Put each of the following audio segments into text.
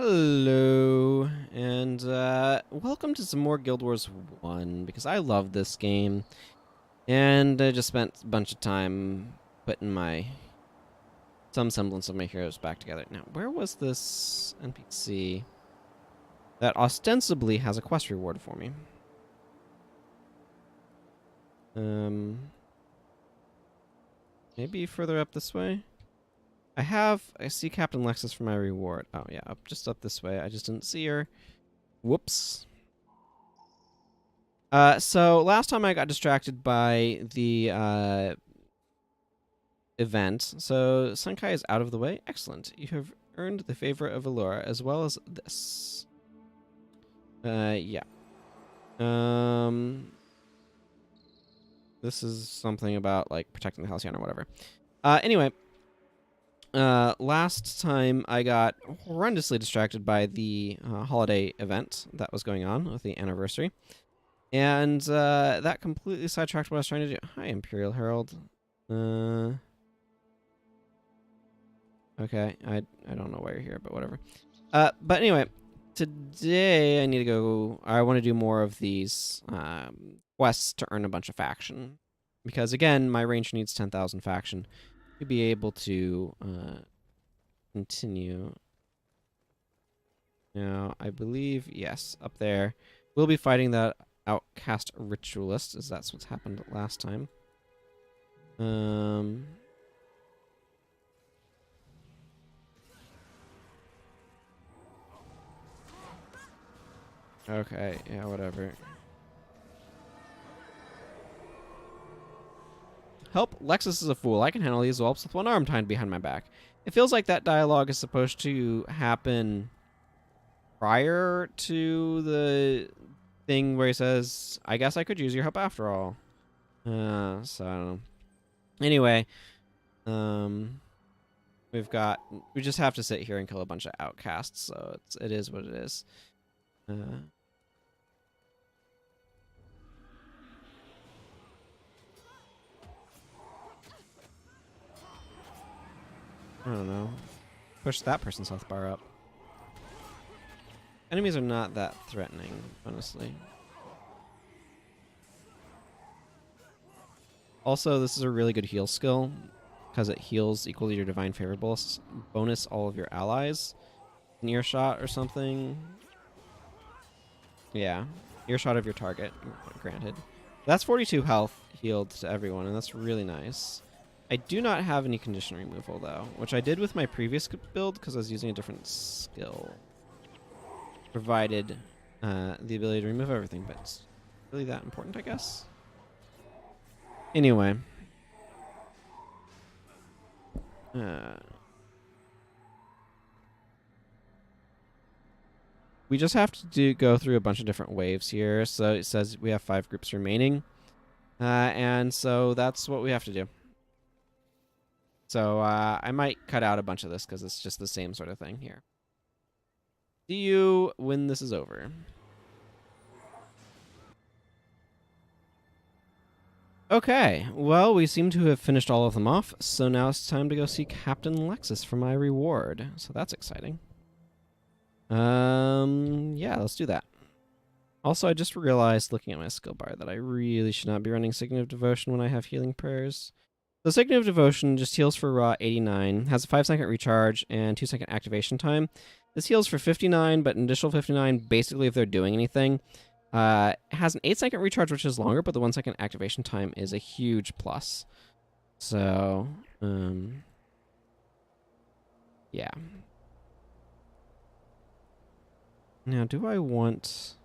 Hello, and welcome to some more Guild Wars 1, because I love this game, and I just spent a bunch of time putting some semblance of my heroes back together. Now, where was this NPC that ostensibly has a quest reward for me? Maybe further up this way? I see Captain Lexus for my reward. Oh yeah, just up this way. I just didn't see her. Whoops. So last time I got distracted by the event. So Sunkai is out of the way. Excellent. You have earned the favor of Allura as well as this. Yeah. Um, this is something about like protecting the Halcyon or whatever. Anyway. Last time I got horrendously distracted by the holiday event that was going on with the anniversary. And that completely sidetracked what I was trying to do. Hi, Imperial Herald. Okay, I don't know why you're here, but whatever. But anyway, today I want to do more of these quests to earn a bunch of faction. Because again, my ranger needs 10,000 faction to be able to continue. Now, I believe, yes, up there. We'll be fighting that outcast ritualist, as that's what's happened last time. Okay, yeah, whatever. Help, Lexus is a fool. I can handle these whelps with one arm tied behind my back. It feels like that dialogue is supposed to happen prior to the thing where he says, I guess I could use your help after all. So I don't know. Anyway, we just have to sit here and kill a bunch of outcasts, so it is what it is. I don't know. Push that person's health bar up. Enemies are not that threatening, honestly. Also, this is a really good heal skill, because it heals equal to your Divine Favor bonus all of your allies. An earshot or something. Yeah, earshot of your target, granted. That's 42 health healed to everyone, and that's really nice. I do not have any condition removal, though, which I did with my previous build because I was using a different skill. Provided the ability to remove everything, but it's really that important, I guess? Anyway. We just have to go through a bunch of different waves here. So it says we have 5 groups remaining. And so that's what we have to do. So I might cut out a bunch of this because it's just the same sort of thing here. See you when this is over. Okay, well, we seem to have finished all of them off, so now it's time to go see Captain Lexus for my reward. So that's exciting. Yeah, let's do that. Also, I just realized, looking at my skill bar, that I really should not be running Signet of Devotion when I have healing prayers. So Signet of Devotion just heals for raw 89, has a 5-second recharge and 2-second activation time. This heals for 59, but an additional 59 basically if they're doing anything. It has an 8-second recharge, which is longer, but the 1-second activation time is a huge plus. So, yeah. Now, do I want...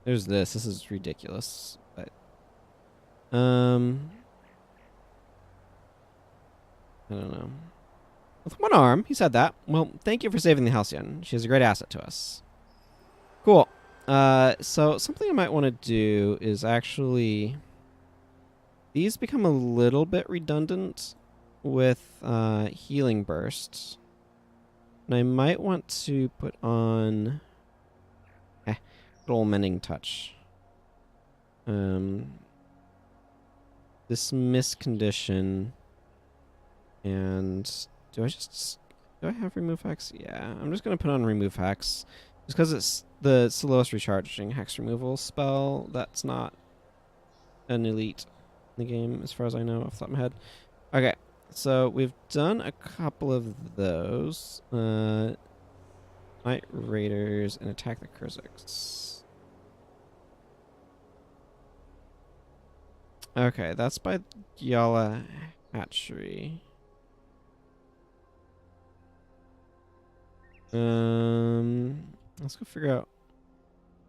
There's this. This is ridiculous. But, I don't know. With one arm, he said that. Well, thank you for saving the Halcyon. She is a great asset to us. Cool. So something I might want to do is actually... These become a little bit redundant with healing bursts. And I might want to put on... good old Mending Touch. Dismiss condition. And do I just... Do I have remove hex? Yeah, I'm just gonna put on remove hex, just because it's the slowest recharging hex removal spell. That's not an elite in the game, as far as I know, off the top of my head. Okay, so we've done a couple of those. Night Raiders and attack the Kurziks. Okay, that's by Yala Hatchery. Let's go figure out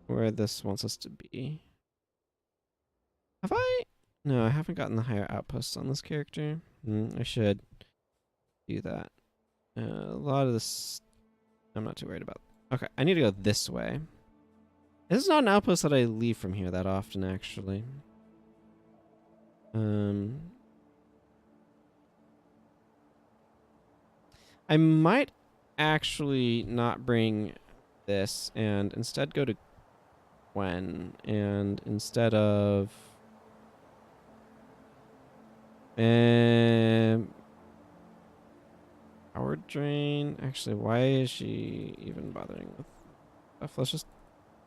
where this wants us to be. Have I? No, I haven't gotten the higher outposts on this character. I should do that. A lot of this I'm not too worried about. Okay, I need to go this way. This is not an outpost that I leave from here that often, actually. I might actually not bring this and instead go to Gwen, and instead of power drain. Actually, why is she even bothering with stuff? Let's just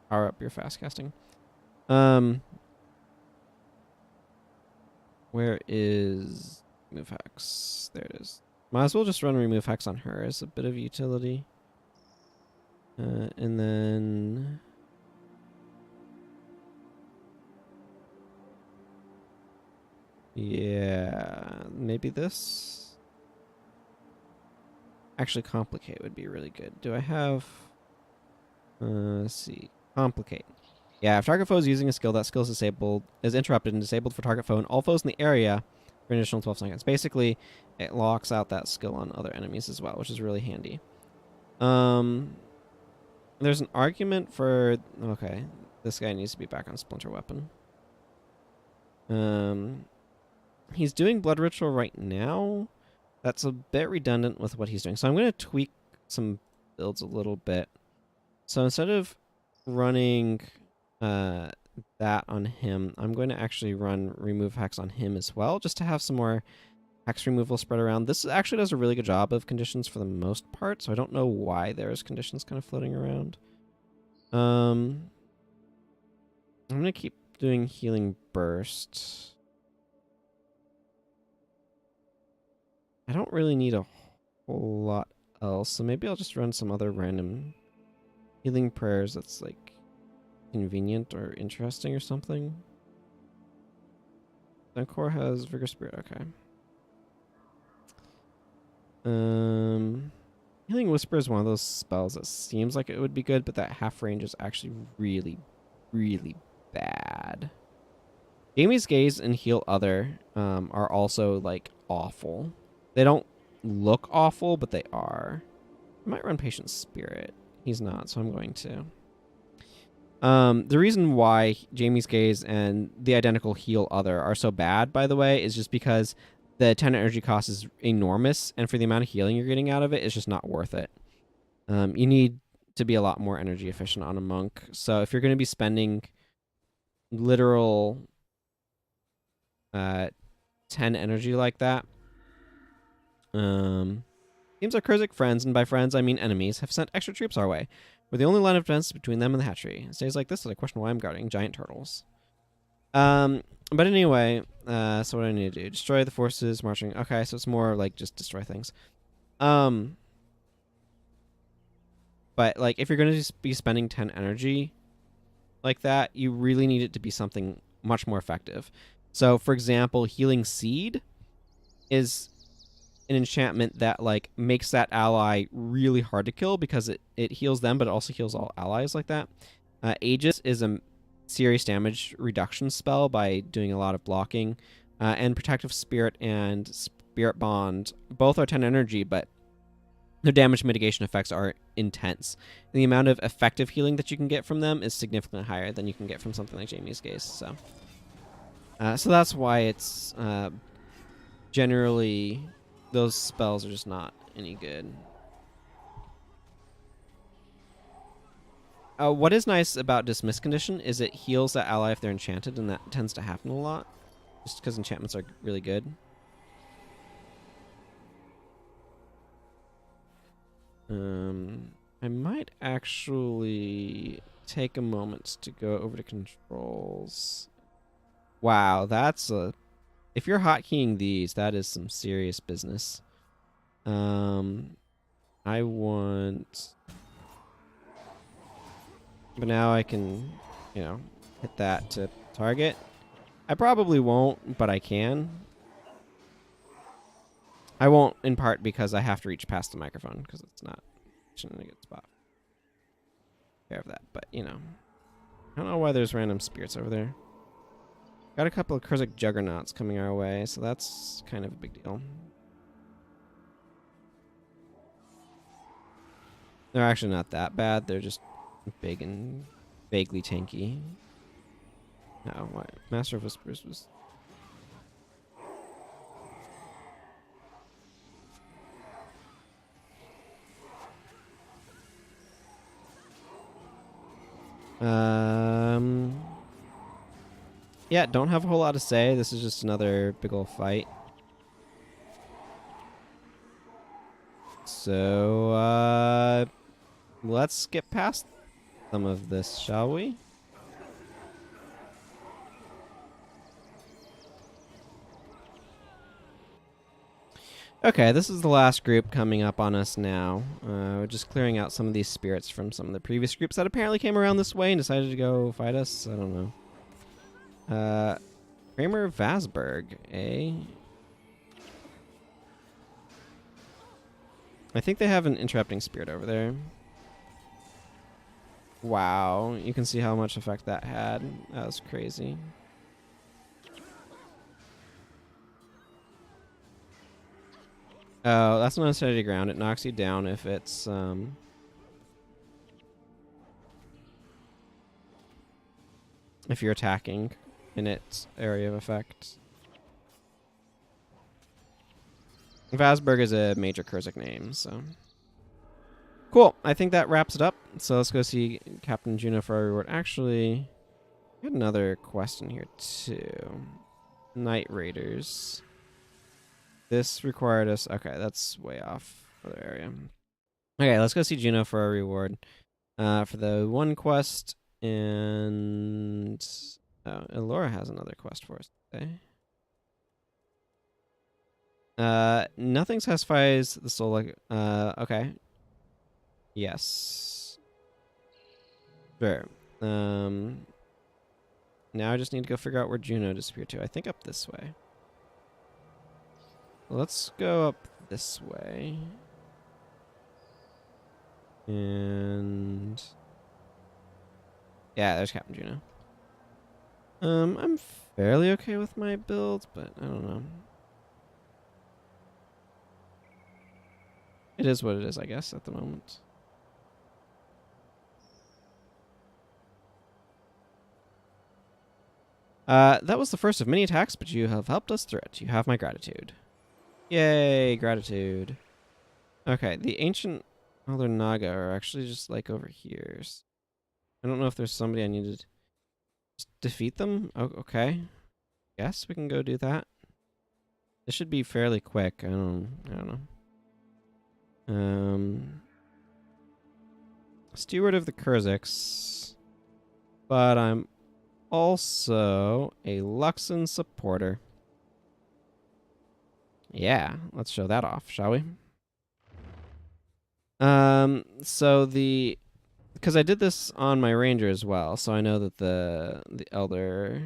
power up your fast casting. Where is remove hex? There it is. Might as well just run remove hex on her as a bit of utility. And then yeah, maybe this. Actually, complicate would be really good. Do I have? Let's see. Complicate. Yeah, if target foe is using a skill, that skill is interrupted and disabled for target foe and all foes in the area for an additional 12 seconds. Basically, it locks out that skill on other enemies as well, which is really handy. There's an argument for... Okay, this guy needs to be back on Splinter Weapon. He's doing Blood Ritual right now. That's a bit redundant with what he's doing. So I'm going to tweak some builds a little bit. So instead of running that on him, I'm going to actually run remove hex on him as well, just to have some more hex removal spread around. This actually does a really good job of conditions for the most part, so I don't know why there's conditions kind of floating around. I'm going to keep doing healing burst. I don't really need a whole lot else, so maybe I'll just run some other random healing prayers that's like convenient or interesting or something. Core has Vigor Spirit, okay. Healing Whisper is one of those spells that seems like it would be good, but that half range is actually really, really bad. Jamie's Gaze and Heal Other are also like awful. They don't look awful, but they are. I might run Patient Spirit. He's not, so I'm going to. The reason why Jamie's Gaze and the identical Heal Other are so bad, by the way, is just because the 10 energy cost is enormous, and for the amount of healing you're getting out of it, it's just not worth it. You need to be a lot more energy efficient on a monk. So if you're going to be spending literal 10 energy like that, teams our Kurzik friends, and by friends I mean enemies, have sent extra troops our way. We're the only line of defense between them and the hatchery. It stays like this, so I question why I'm guarding giant turtles. But anyway, so what do I need to do? Destroy the forces marching. Okay, so it's more like just destroy things. But like if you're going to be spending 10 energy like that, you really need it to be something much more effective. So for example, Healing Seed is an enchantment that like makes that ally really hard to kill because it heals them, but it also heals all allies like that. Aegis is a serious damage reduction spell by doing a lot of blocking. And Protective Spirit and Spirit Bond both are 10 energy, but their damage mitigation effects are intense. And the amount of effective healing that you can get from them is significantly higher than you can get from something like Jamie's Gaze. So that's why it's generally those spells are just not any good. What is nice about Dismiss Condition is it heals that ally if they're enchanted, and that tends to happen a lot, just because enchantments are really good. I might actually take a moment to go over to controls. Wow, that's a... If you're hotkeying these, that is some serious business. I want... But now I can, you know, hit that to target. I probably won't, but I can. I won't in part because I have to reach past the microphone because it's not in a good spot. Care of that, but you know. I don't know why there's random spirits over there. Got a couple of Kurzik juggernauts coming our way, so that's kind of a big deal. They're actually not that bad. They're just big and vaguely tanky. No, what? Master of Whispers was... Yeah, don't have a whole lot to say. This is just another big ol' fight. So, let's get past some of this, shall we? Okay, this is the last group coming up on us now. We're just clearing out some of these spirits from some of the previous groups that apparently came around this way and decided to go fight us. I don't know. Kramer Vasberg, eh? I think they have an interrupting spirit over there. Wow, you can see how much effect that had. That was crazy. Oh, that's not a steady ground. It knocks you down if it's if you're attacking in its area of effect. Vasberg is a major Kurzik name, so cool. I think that wraps it up. So let's go see Captain Juno for our reward. Actually, we had another quest in here too. Night Raiders. This required us... Okay, that's way off other area. Okay, let's go see Juno for our reward. For the one quest, and... Oh, Elora has another quest for us today. Nothing satisfies the soul like... okay. Yes. Sure. Now I just need to go figure out where Juno disappeared to. I think up this way. Let's go up this way. And... yeah, there's Captain Juno. I'm fairly okay with my build, but I don't know. It is what it is, I guess, at the moment. That was the first of many attacks, but you have helped us through it. You have my gratitude. Yay, gratitude. Okay, the ancient Elder Naga are actually just like over here. I don't know if there's somebody I need to just defeat them. Oh, okay. Guess we can go do that. This should be fairly quick. I don't know. Steward of the Kurziks. But I'm also a Luxon supporter. Yeah, let's show that off, shall we? So because I did this on my ranger as well, so I know that the elder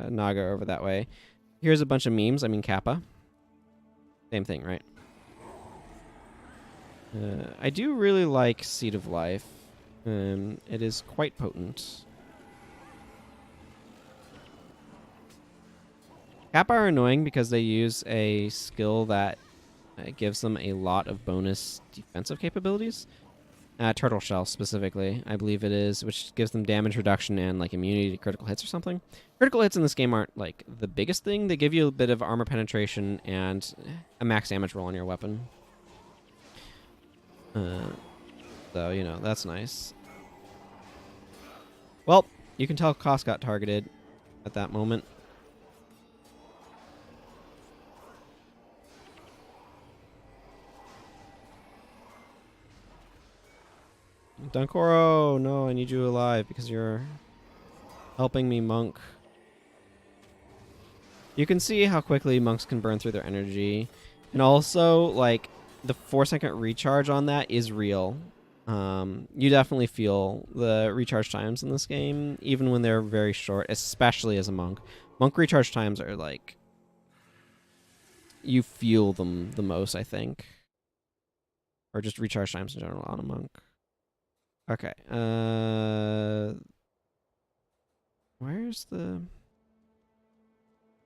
Naga over that way. Here's a bunch of memes. I mean Kappa. Same thing, right? I do really like Seed of Life. It is quite potent. Kappa are annoying because they use a skill that gives them a lot of bonus defensive capabilities. Turtle Shell specifically, I believe it is, which gives them damage reduction and like immunity to critical hits or something. Critical hits in this game aren't like the biggest thing. They give you a bit of armor penetration and a max damage roll on your weapon. So, you know, that's nice. Well, you can tell Koss got targeted at that moment. Dunkoro, no, I need you alive because you're helping me, monk. You can see how quickly monks can burn through their energy. And also, like, the 4-second recharge on that is real. You definitely feel the recharge times in this game, even when they're very short, especially as a monk. Monk recharge times are, like, you feel them the most, I think. Or just recharge times in general on a monk. Okay. Where's the...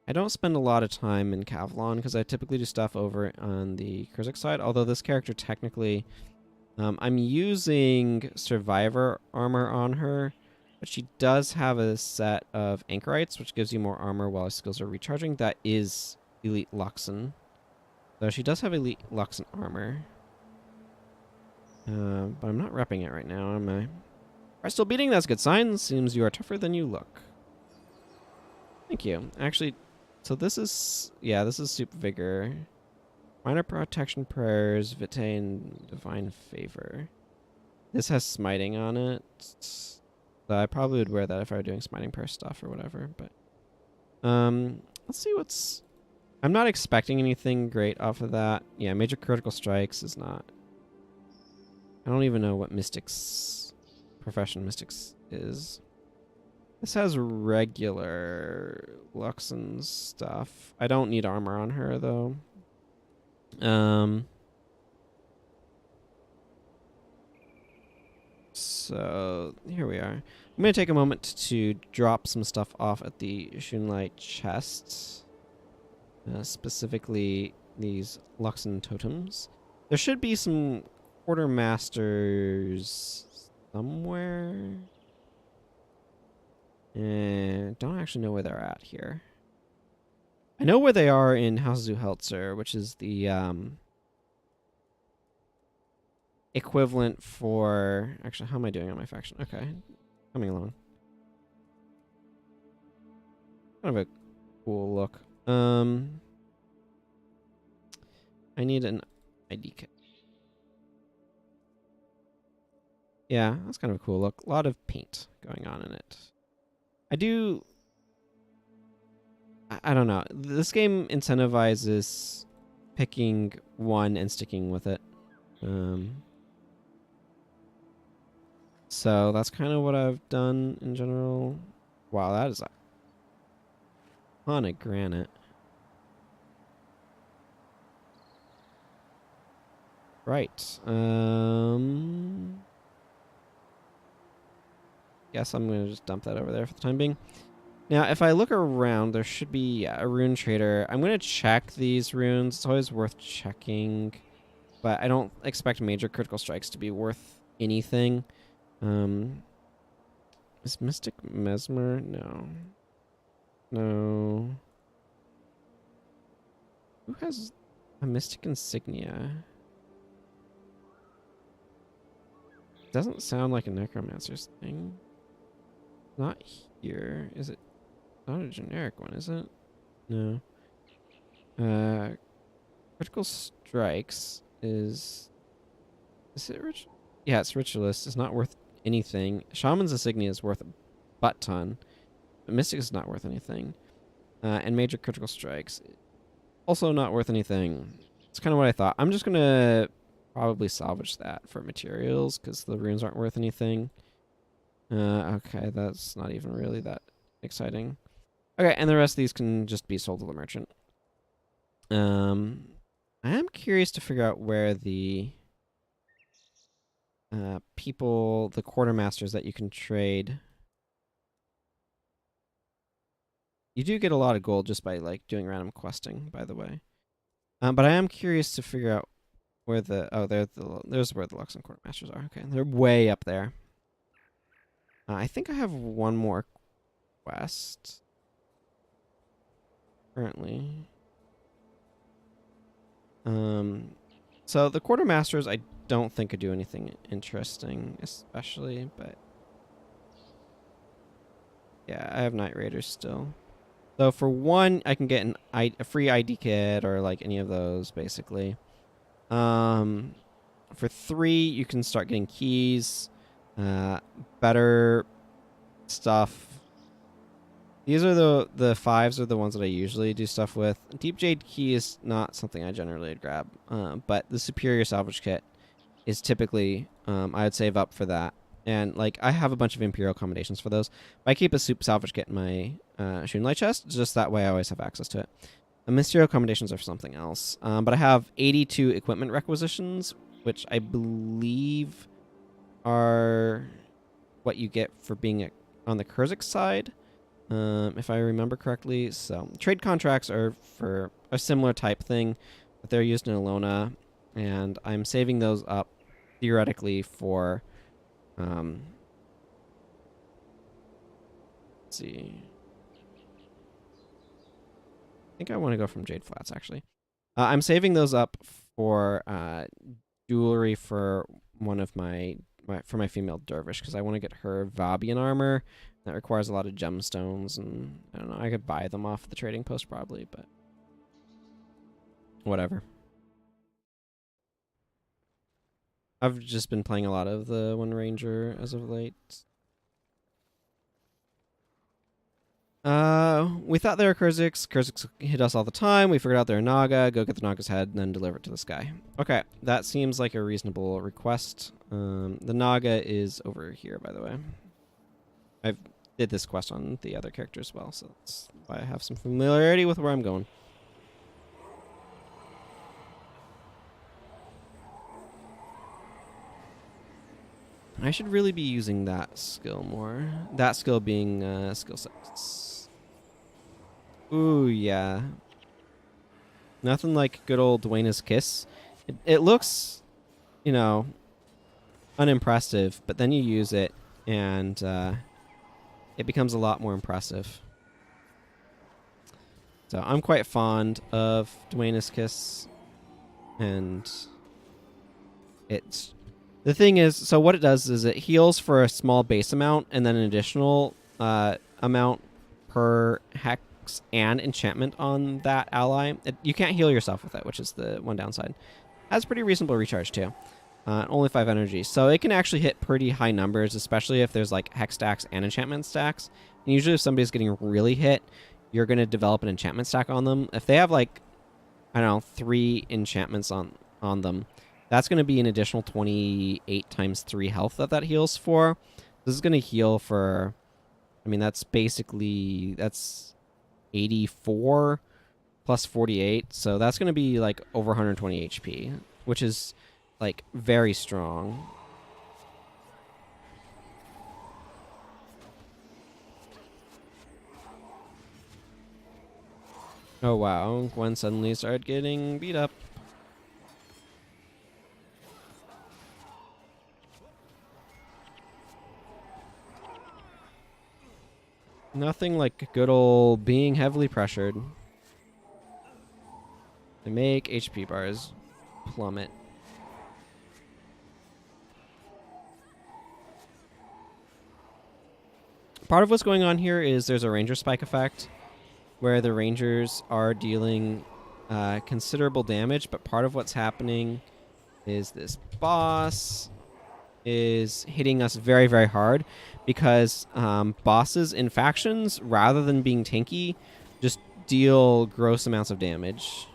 I don't spend a lot of time in Kavlon because I typically do stuff over on the Kurzik side, although this character technically... I'm using Survivor armor on her, but she does have a set of Anchorites, which gives you more armor while skills are recharging. That is Elite Luxon. So she does have Elite Luxon armor. But I'm not repping it right now, am I? Are still beating? That's a good sign. Seems you are tougher than you look. Thank you. Actually, so this is... Yeah, this is Super Vigor. Minor Protection Prayers, Vitae, and Divine Favor. This has Smiting on it. So I probably would wear that if I were doing Smiting Prayer stuff or whatever, but... let's see what's... I'm not expecting anything great off of that. Yeah, Major Critical Strikes is not... I don't even know what Mystics... Profession Mystics is. This has regular Luxon stuff. I don't need armor on her, though. So here we are. I'm going to take a moment to drop some stuff off at the Shunlai chests. Specifically these Luxon totems. There should be some quartermasters somewhere. And don't actually know where they're at here. I know where they are in House Zuheltzer, which is the equivalent for... Actually, how am I doing on my faction? Okay, coming along. Kind of a cool look. I need an ID kit. Yeah, that's kind of a cool look. A lot of paint going on in it. I do... I don't know. This game incentivizes picking one and sticking with it. So that's kind of what I've done in general. Wow, that is a ton of granite. Right. Guess I'm going to just dump that over there for the time being. Now, if I look around, there should be a rune trader. I'm going to check these runes. It's always worth checking. But I don't expect major critical strikes to be worth anything. Is Mystic Mesmer? No. No. Who has a Mystic Insignia? Doesn't sound like a Necromancer's thing. Not here. Is it? Not a generic one, is it? No. Critical Strikes is... Is it rich? Yeah, it's Ritualist. It's not worth anything. Shaman's Insignia is worth a butt ton. But Mystic is not worth anything. And Major Critical Strikes, also not worth anything. It's kind of what I thought. I'm just going to probably salvage that for materials, because the runes aren't worth anything. Okay, that's not even really that exciting. Okay, and the rest of these can just be sold to the merchant. I am curious to figure out where the people, the quartermasters that you can trade. You do get a lot of gold just by like doing random questing, by the way. But I am curious to figure out where the... Oh, there's where the Luxon quartermasters are. Okay, they're way up there. I think I have one more quest currently. So the quartermasters I don't think could do anything interesting, especially, but yeah, I have Night Raiders still. So for one, I can get a free ID kit or like any of those, basically. For 3, you can start getting keys. Better stuff. These are the fives are the ones that I usually do stuff with. Deep Jade Key is not something I generally would grab, but the Superior Salvage Kit is typically I would save up for that. And like I have a bunch of Imperial accommodations for those. But I keep a Soup Salvage Kit in my Shun Light chest, just that way I always have access to it. The Mysterio accommodations are for something else. But I have 82 equipment requisitions, which I believe are what you get for being on the Kurzik side. If I remember correctly. So trade contracts are for a similar type thing, but they're used in Alona, and I'm saving those up theoretically for, let's see. I think I want to go from Jade Flats, actually. I'm saving those up for jewelry for one of my female dervish, because I want to get her Vabian armor. That requires a lot of gemstones, and I don't know, I could buy them off the trading post probably, but whatever. I've just been playing a lot of the One Ranger as of late. We thought they were Kurziks. Kurziks hit us all the time. We figured out they're Naga. Go get the Naga's head and then deliver it to the sky. Okay, that seems like a reasonable request. The Naga is over here, by the way. I've did this quest on the other character as well, so that's why I have some familiarity with where I'm going. I should really be using that skill more. That skill being skill 6. Ooh, yeah. Nothing like good old Dwayne's Kiss. It looks, you know, unimpressive, but then you use it and it becomes a lot more impressive. So I'm quite fond of Dwayne's Kiss, and it's the thing is, so what it does is it heals for a small base amount and then an additional amount per hex and enchantment on that ally. You can't heal yourself with it, which is the one downside. Has pretty reasonable recharge too. Only 5 energy. So it can actually hit pretty high numbers, especially if there's like hex stacks and enchantment stacks. And usually if somebody's getting really hit, you're going to develop an enchantment stack on them. If they have like, I don't know, 3 enchantments on them, that's going to be an additional 28 times 3 health that heals for. This is going to heal for, I mean, that's 84 plus 48. So that's going to be like over 120 HP, which is like very strong. Oh wow, Gwen suddenly started getting beat up. Nothing like good old being heavily pressured. They make HP bars plummet. Part of what's going on here is there's a ranger spike effect where the rangers are dealing considerable damage, but part of what's happening is this boss is hitting us very, very hard because bosses in factions, rather than being tanky, just deal gross amounts of damage.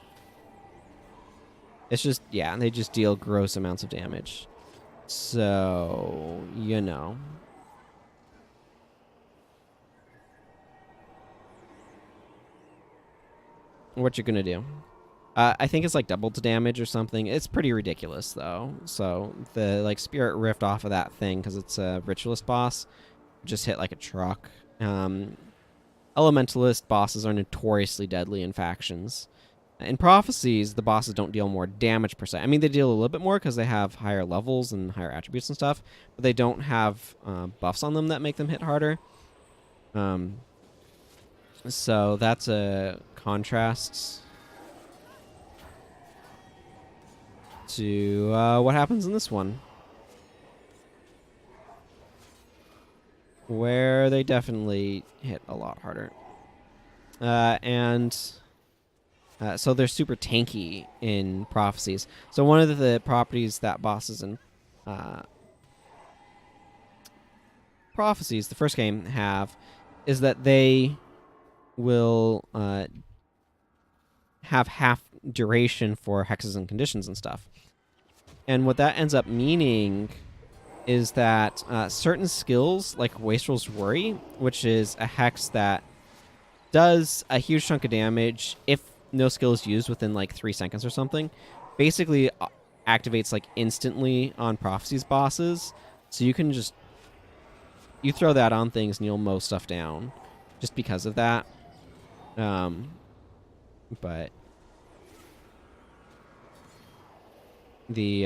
It's just, yeah, they just deal gross amounts of damage. So, you know. What you're gonna do. I think it's like double to damage or something. It's pretty ridiculous though. So the like Spirit Rift off of that thing, because it's a Ritualist boss, just hit like a truck. Elementalist bosses are notoriously deadly in factions. In Prophecies, the bosses don't deal more damage per se. I mean, they deal a little bit more because they have higher levels and higher attributes and stuff, but they don't have buffs on them that make them hit harder. So that's a contrast to what happens in this one, where they definitely hit a lot harder. So they're super tanky in Prophecies. So one of the properties that bosses in prophecies, the first game, have is that they will have half duration for hexes and conditions and stuff. And what that ends up meaning is that certain skills, like Wastrel's Worry, which is a hex that does a huge chunk of damage if no skill is used within like 3 seconds or something, basically activates like instantly on Prophecy's bosses. So you can just, you throw that on things and you'll mow stuff down just because of that. But the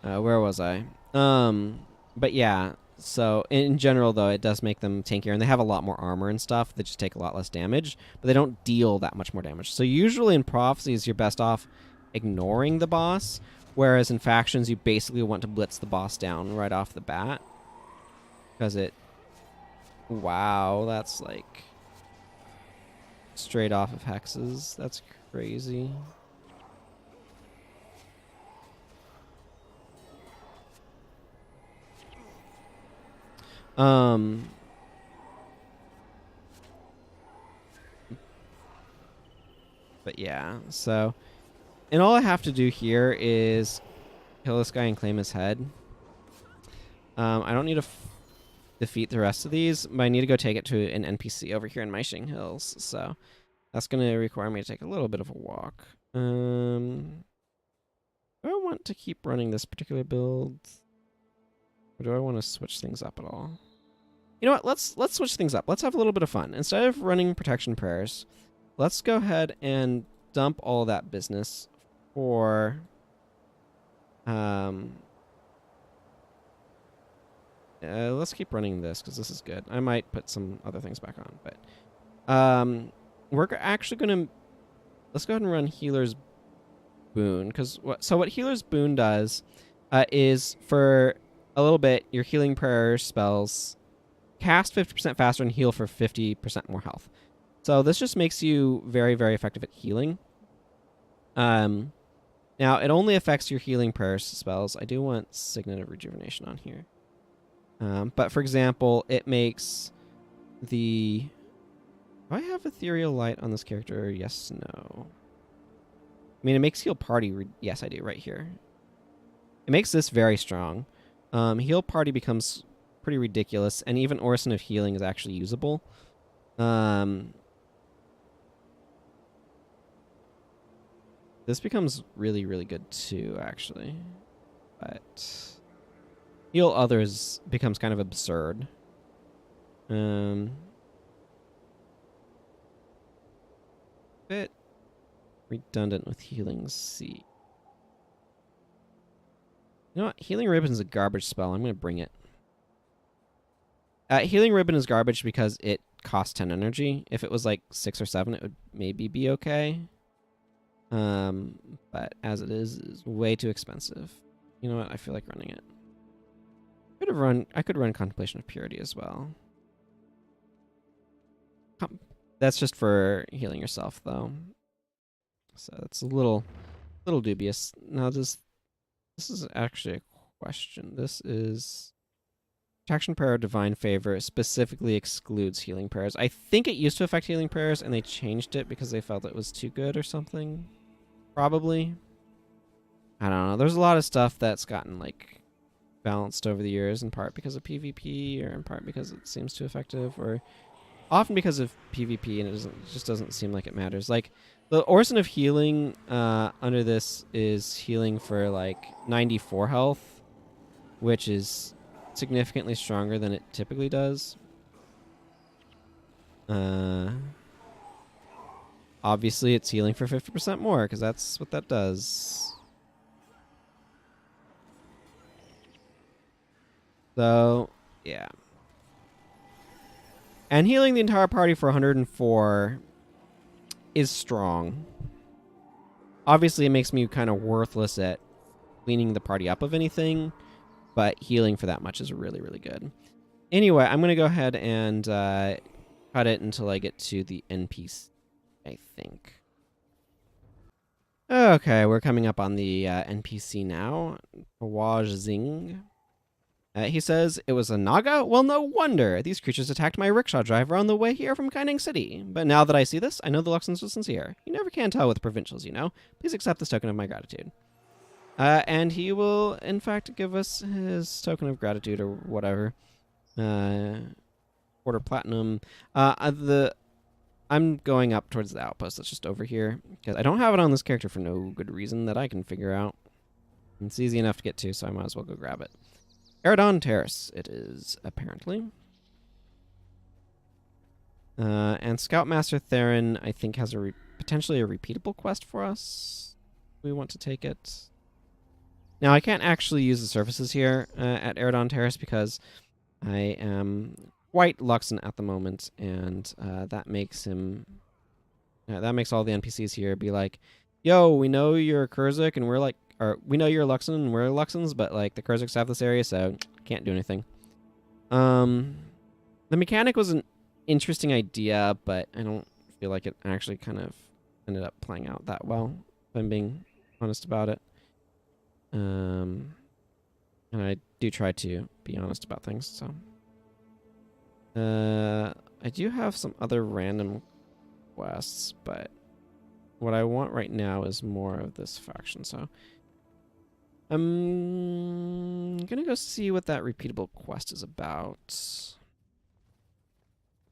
where was I? But yeah, so in general though, it does make them tankier, and they have a lot more armor and stuff that just take a lot less damage, but they don't deal that much more damage. So usually in prophecies, you're best off ignoring the boss, whereas in factions, you basically want to blitz the boss down right off the bat. Because it... Wow, that's like... straight off of hexes. That's crazy. But yeah, so... And all I have to do here is kill this guy and claim his head. I don't need to defeat the rest of these, but I need to go take it to an NPC over here in Maishing Hills. So that's going to require me to take a little bit of a walk. Do I want to keep running this particular build? Or do I want to switch things up at all? You know what? Let's switch things up. Let's have a little bit of fun. Instead of running Protection Prayers, let's go ahead and dump all that business for... let's keep running this because this is good. I might put some other things back on, but we're actually gonna let's go ahead and run Healer's Boon, because what Healer's Boon does is for a little bit your healing prayer spells cast 50% faster and heal for 50% more health. So this just makes you very, very effective at healing. Now it only affects your healing prayer spells. I do want Signet of Rejuvenation on here. But for example, it makes the... Do I have Ethereal Light on this character? Yes, no. I mean, it makes Heal Party... Yes, I do, right here. It makes this very strong. Heal Party becomes pretty ridiculous, and even Orison of Healing is actually usable. This becomes really, really good too, actually. But... Heal Others becomes kind of absurd. Bit redundant with Healing Sea. You know what? Healing Ribbon is a garbage spell. I'm going to bring it. Healing Ribbon is garbage because it costs 10 energy. If it was like 6 or 7, it would maybe be okay. But as it is, it's way too expensive. You know what? I feel like running it. I could run Contemplation of Purity as well. That's just for healing yourself, though. So it's a little dubious. Now, this is actually a question. This is Protection Prayer of Divine Favor specifically excludes healing prayers. I think it used to affect healing prayers, and they changed it because they felt it was too good or something. Probably. I don't know. There's a lot of stuff that's gotten like balanced over the years, in part because of PvP, or in part because it seems too effective, or often because of PvP, and it just doesn't seem like it matters. Like the Orison of Healing under this is healing for like 94 health, which is significantly stronger than it typically does. Obviously, it's healing for 50% more because that's what that does. So, yeah. And healing the entire party for 104 is strong. Obviously, it makes me kind of worthless at cleaning the party up of anything, but healing for that much is really, really good. Anyway, I'm going to go ahead and cut it until I get to the NPC, I think. Okay, we're coming up on the NPC now. Wajing. He says, it was a Naga? Well, no wonder. These creatures attacked my rickshaw driver on the way here from Kaining City. But now that I see this, I know the Luxons are sincere. You never can tell with provincials, you know. Please accept this token of my gratitude. And he will, in fact, give us his token of gratitude or whatever. Quarter platinum. I'm going up towards the outpost that's just over here. Because I don't have it on this character for no good reason that I can figure out. It's easy enough to get to, so I might as well go grab it. Eridon Terrace, it is, apparently. And Scoutmaster Theron, I think, has potentially a repeatable quest for us. We want to take it. Now, I can't actually use the surfaces here at Eridon Terrace because I am quite Luxon at the moment, and that makes him... that makes all the NPCs here be like, yo, we know you're Kurzik, and we're like... Or we know you're Luxon and we're Luxons, but like the Kurziks have this area, so can't do anything. The mechanic was an interesting idea, but I don't feel like it actually kind of ended up playing out that well, if I'm being honest about it. And I do try to be honest about things, so. I do have some other random quests, but what I want right now is more of this faction, so. I'm gonna go see what that repeatable quest is about.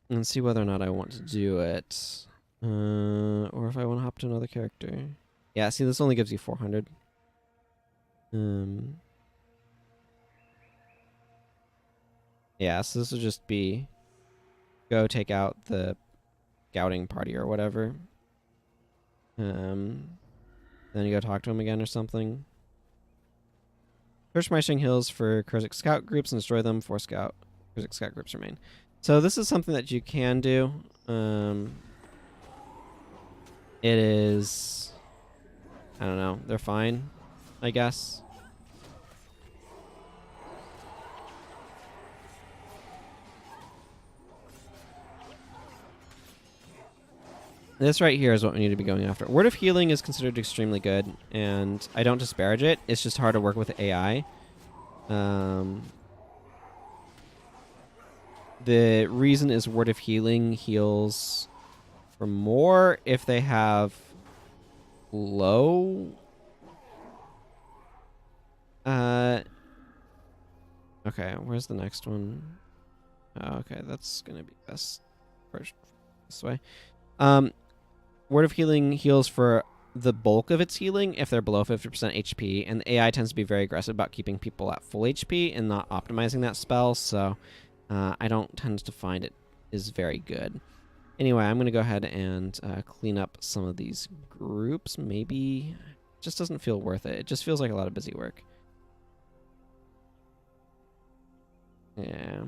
And see whether or not I want to do it. Or if I want to hop to another character. Yeah, see, this only gives you 400. Yeah, so this will just be... Go take out the scouting party or whatever. Then you go talk to him again or something. Search Marching Hills for Kurzik scout groups and destroy them. 4 Kurzik scout groups remain. So this is something that you can do. It is... I don't know. They're fine, I guess. This right here is what we need to be going after. Word of Healing is considered extremely good, and I don't disparage it. It's just hard to work with AI. The reason is Word of Healing heals for more if they have low... Okay, where's the next one? Oh, okay, that's going to be best first this way. Word of Healing heals for the bulk of its healing if they're below 50% HP, and the AI tends to be very aggressive about keeping people at full HP and not optimizing that spell, so I don't tend to find it is very good. Anyway, I'm going to go ahead and clean up some of these groups. Maybe it just doesn't feel worth it. It just feels like a lot of busy work. Yeah.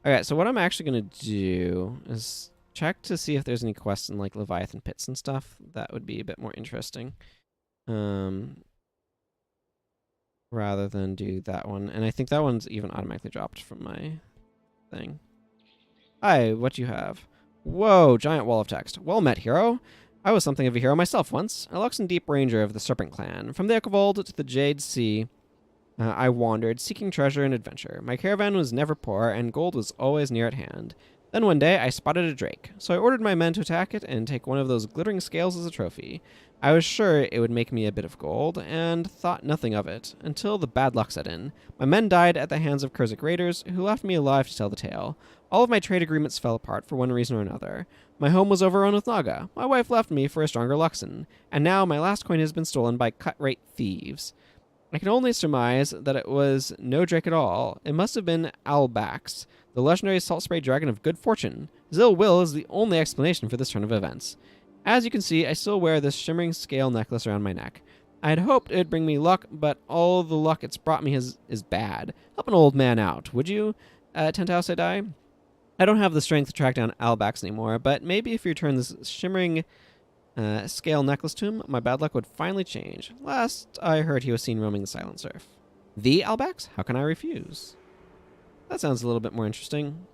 Okay, so what I'm actually going to do is check to see if there's any quests in like Leviathan Pits and stuff. That would be a bit more interesting. Rather than do that one. And I think that one's even automatically dropped from my thing. Hi, what you have? Whoa, giant wall of text. Well met, hero. I was something of a hero myself once. A Luxon Deep Ranger of the Serpent Clan. From the Echovold to the Jade Sea, I wandered, seeking treasure and adventure. My caravan was never poor, and gold was always near at hand. Then one day, I spotted a drake, so I ordered my men to attack it and take one of those glittering scales as a trophy. I was sure it would make me a bit of gold, and thought nothing of it, until the bad luck set in. My men died at the hands of Kurzik raiders, who left me alive to tell the tale. All of my trade agreements fell apart for one reason or another. My home was overrun with Naga, my wife left me for a stronger Luxon, and now my last coin has been stolen by cut-rate thieves. I can only surmise that it was no drake at all. It must have been Albax, the legendary salt spray dragon of good fortune. His ill will is the only explanation for this turn of events. As you can see, I still wear this shimmering scale necklace around my neck. I had hoped it would bring me luck, but all the luck it's brought me is bad. Help an old man out, would you, Tentou Seidai? I don't have the strength to track down Albax anymore, but maybe if you return this shimmering scale necklace to him, my bad luck would finally change. Last I heard he was seen roaming the Silent Surf. The Albax? How can I refuse? That sounds a little bit more interesting.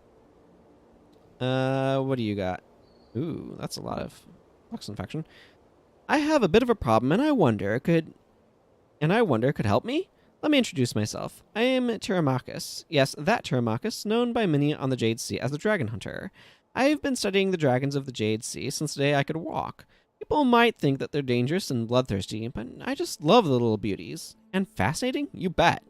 What do you got? Ooh, that's a lot of Luxon Faction. I have a bit of a problem, and I wonder could help me? Let me introduce myself. I am Tiramachus. Yes, that Tiramachus, known by many on the Jade Sea as the Dragon Hunter. I have been studying the dragons of the Jade Sea since the day I could walk. People might think that they're dangerous and bloodthirsty, but I just love the little beauties. And fascinating? You bet.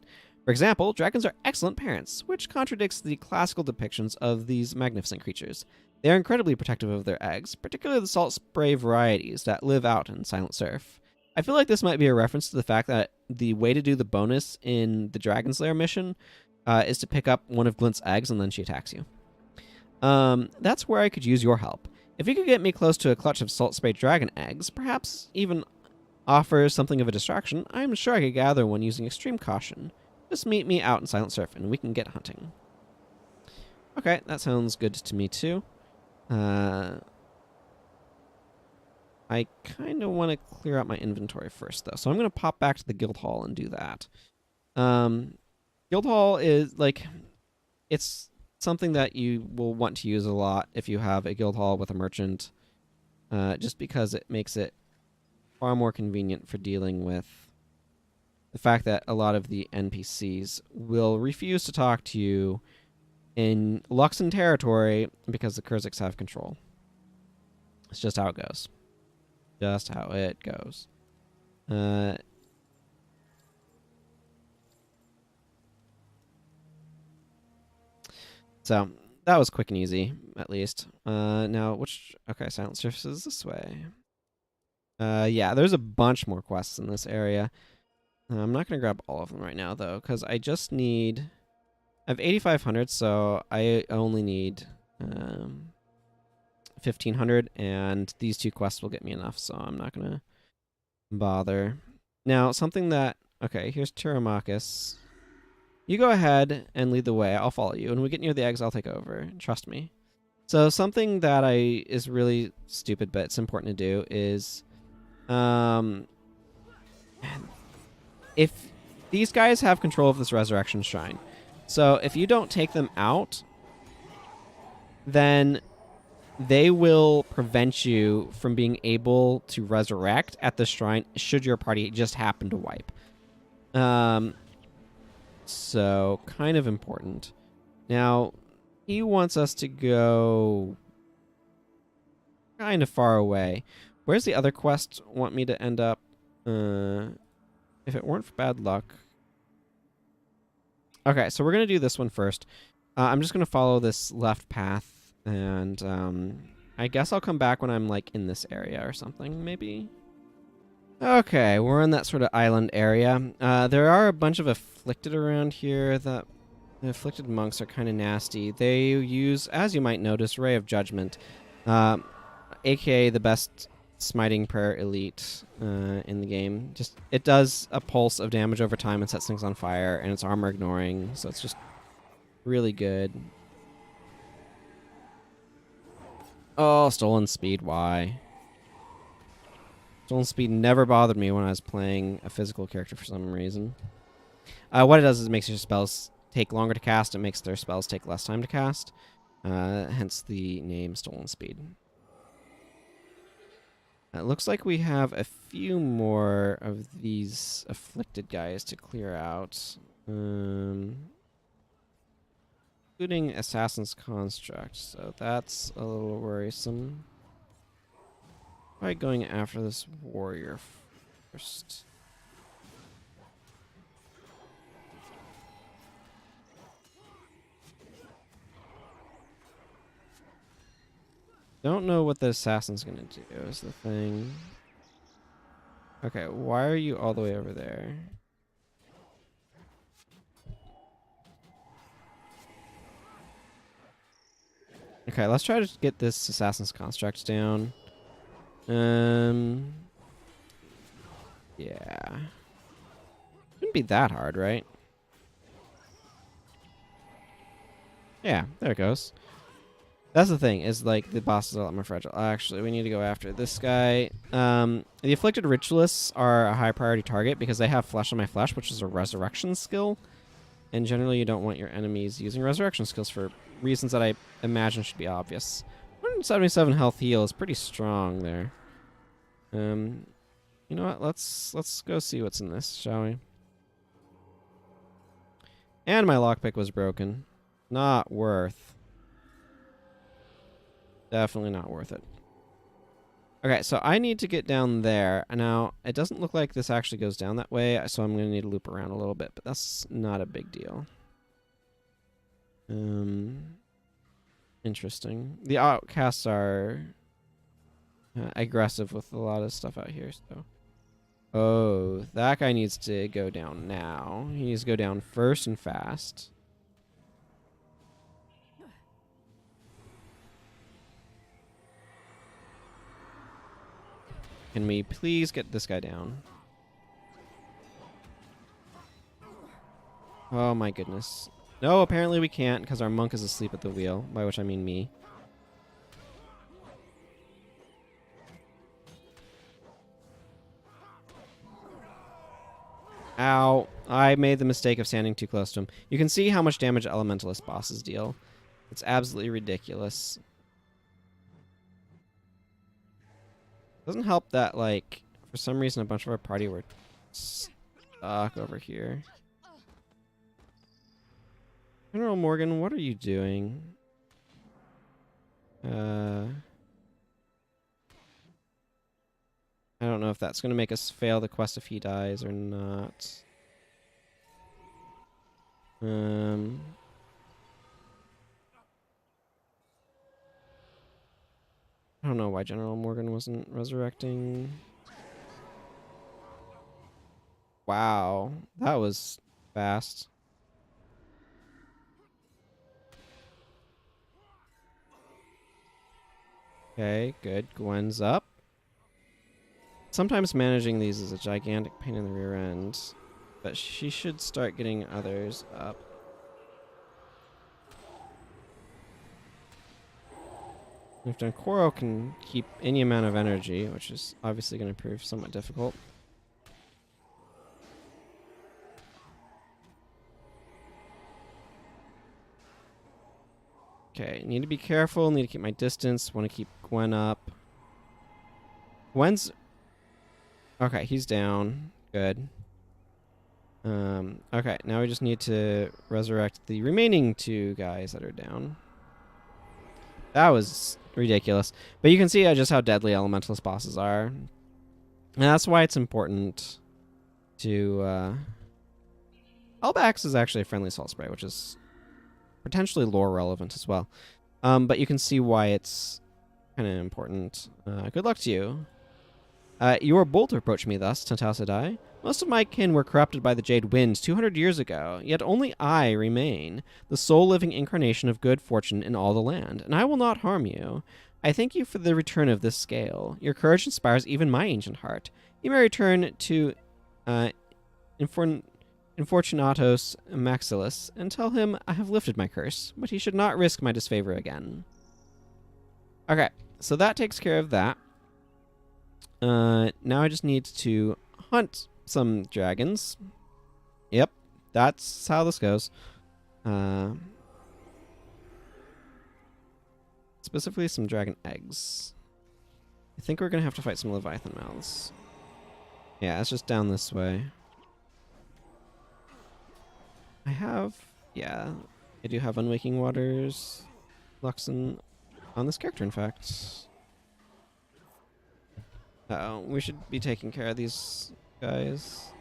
For example, dragons are excellent parents, which contradicts the classical depictions of these magnificent creatures. They are incredibly protective of their eggs, particularly the salt spray varieties that live out in Silent Surf. I feel like this might be a reference to the fact that the way to do the bonus in the Dragon Slayer mission is to pick up one of Glint's eggs and then she attacks you. That's where I could use your help. If you could get me close to a clutch of salt spray dragon eggs, perhaps even offer something of a distraction, I'm sure I could gather one using extreme caution. Just meet me out in Silent Surf and we can get hunting. Okay, that sounds good to me too. I kind of want to clear out my inventory first, though. So I'm going to pop back to the guild hall and do that. Guild hall is, like, it's something that you will want to use a lot if you have a guild hall with a merchant, just because it makes it far more convenient for dealing with the fact that a lot of the NPCs will refuse to talk to you in Luxon territory because the Kurziks have control. It's just how it goes. Just how it goes. So that was quick and easy, at least. Now, okay, Silent Surface is this way. Yeah, there's a bunch more quests in this area. I'm not going to grab all of them right now, though, because I just need... I have 8,500, so I only need 1,500, and these two quests will get me enough, so I'm not going to bother. Now, something that... Okay, here's Tiramachus. You go ahead and lead the way. I'll follow you. When we get near the eggs, I'll take over. Trust me. So something that is really stupid, but it's important to do is... if these guys have control of this resurrection shrine, so if you don't take them out, then they will prevent you from being able to resurrect at the shrine should your party just happen to wipe. So kind of important. Now, he wants us to go kind of far away. Where's the other quest want me to end up? If it weren't for bad luck. Okay, so we're going to do this one first. I'm just going to follow this left path, and I guess I'll come back when I'm, like, in this area or something, maybe? Okay, we're in that sort of island area. There are a bunch of afflicted around here. The afflicted monks are kind of nasty. They use, as you might notice, Ray of Judgment, aka the best smiting prayer elite in the game. Just it does a pulse of damage over time and sets things on fire, and it's armor ignoring, so it's just really good. Oh, stolen speed, why? Stolen speed never bothered me when I was playing a physical character for some reason. What it does is it makes your spells take longer to cast. It makes their spells take less time to cast. Hence the name Stolen Speed. It looks like we have a few more of these afflicted guys to clear out. Including Assassin's Construct, so that's a little worrisome. Try going after this warrior first. Don't know what the assassin's gonna do is the thing. Okay, why are you all the way over there? Okay, let's try to get this assassin's construct down. Yeah. Shouldn't be that hard, right? Yeah, there it goes. That's the thing, is like the boss is a lot more fragile. Actually, we need to go after this guy. The afflicted ritualists are a high priority target because they have flesh on my flesh, which is a resurrection skill. And generally you don't want your enemies using resurrection skills for reasons that I imagine should be obvious. 177 health heal is pretty strong there. You know what? Let's go see what's in this, shall we? And my lockpick was broken. Not worth. Definitely not worth it. Okay, so I need to get down there. Now, it doesn't look like this actually goes down that way, so I'm going to need to loop around a little bit, but that's not a big deal. Interesting. The outcasts are aggressive with a lot of stuff out here, so... Oh, that guy needs to go down now. He needs to go down first and fast. Can we please get this guy down? Oh my goodness. No, apparently we can't because our monk is asleep at the wheel, by which I mean me. Ow. I made the mistake of standing too close to him. You can see how much damage elementalist bosses deal. It's absolutely ridiculous. Doesn't help that, like, for some reason a bunch of our party were stuck over here. General Morgan, what are you doing? I don't know if that's going to make us fail the quest if he dies or not. I don't know why General Morgan wasn't resurrecting. Wow, that was fast. Okay, good. Gwen's up. Sometimes managing these is a gigantic pain in the rear end, but she should start getting others up. If Dunkoro can keep any amount of energy, which is obviously going to prove somewhat difficult. Okay, need to be careful, need to keep my distance, want to keep Gwen up. Gwen's... Okay, he's down. Good. Okay, now we just need to resurrect the remaining two guys that are down. That was ridiculous. But you can see just how deadly elementalist bosses are. And that's why it's important to... Elbax is actually a friendly salt spray, which is potentially lore relevant as well. But you can see why it's kind of important. Good luck to you. You were bold to approach me thus, Tentou Seidai. Most of my kin were corrupted by the Jade Winds 200 years ago, yet only I remain, the sole living incarnation of good fortune in all the land, and I will not harm you. I thank you for the return of this scale. Your courage inspires even my ancient heart. You may return to Infortunatos Maxilis and tell him I have lifted my curse, but he should not risk my disfavor again. Okay, so that takes care of that. Now I just need to hunt some dragons. Yep, that's how this goes. Specifically some dragon eggs. I think we're going to have to fight some Leviathan mouths. Yeah, it's just down this way. Yeah, I do have Unwaking Waters, Luxon on this character, in fact. Uh-oh, we should be taking care of these guys.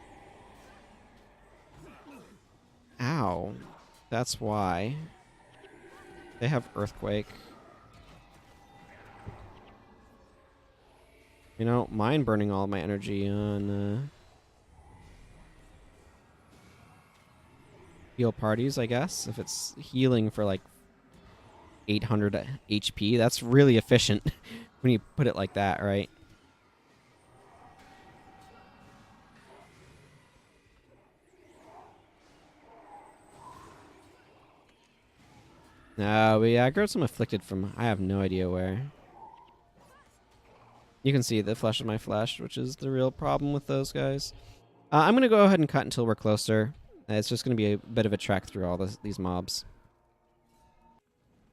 Ow. That's why. They have Earthquake. You know, mine burning all my energy on heal parties, I guess. If it's healing for like 800 HP, that's really efficient when you put it like that, right? No, we aggroed some afflicted from I have no idea where. You can see the flesh of my flesh, which is the real problem with those guys. I'm going to go ahead and cut until we're closer. It's just going to be a bit of a trek through all these mobs.